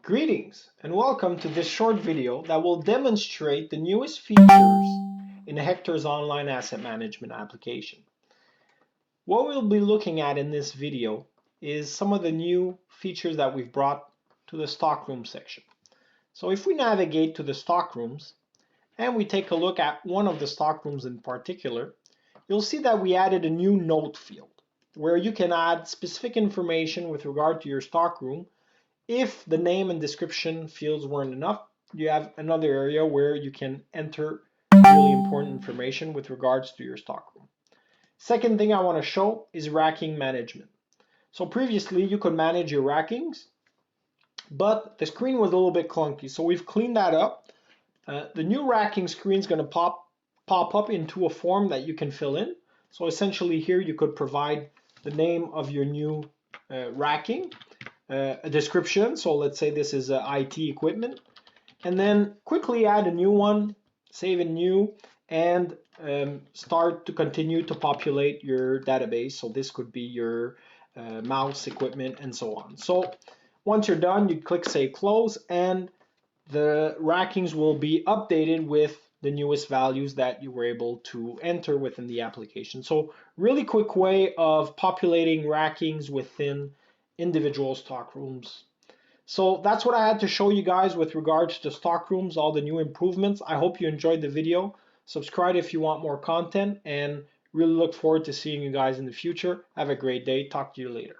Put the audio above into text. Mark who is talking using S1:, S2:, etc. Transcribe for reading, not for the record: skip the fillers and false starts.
S1: Greetings and welcome to this short video that will demonstrate the newest features in Hector's online asset management application. What we'll be looking at in this video is some of the new features that we've brought to the Stockrooms section. So if we navigate to the Stockrooms and we take a look at one of the Stockrooms in particular, you'll see that we added a new note field where you can add specific information with regard to your stockroom. If the name and description fields weren't enough, you have another area where you can enter really important information with regards to your stockroom. Second thing I want to show is racking management. So previously you could manage your rackings, but the screen was a little bit clunky. So we've cleaned that up. The new racking screen is going to pop up into a form that you can fill in. So essentially here you could provide the name of your new racking, a description, so let's say this is IT equipment, and then quickly add a new one, save in new, and start to continue to populate your database. So this could be your mouse equipment and so on. So once you're done, you click Save Close, and the rackings will be updated with the newest values that you were able to enter within the application. So really quick way of populating rackings within individual stockrooms. So that's what I had to show you guys with regards to stockrooms, all the new improvements. I hope you enjoyed the video. Subscribe if you want more content, and really look forward to seeing you guys in the future. Have a great day. Talk to you later.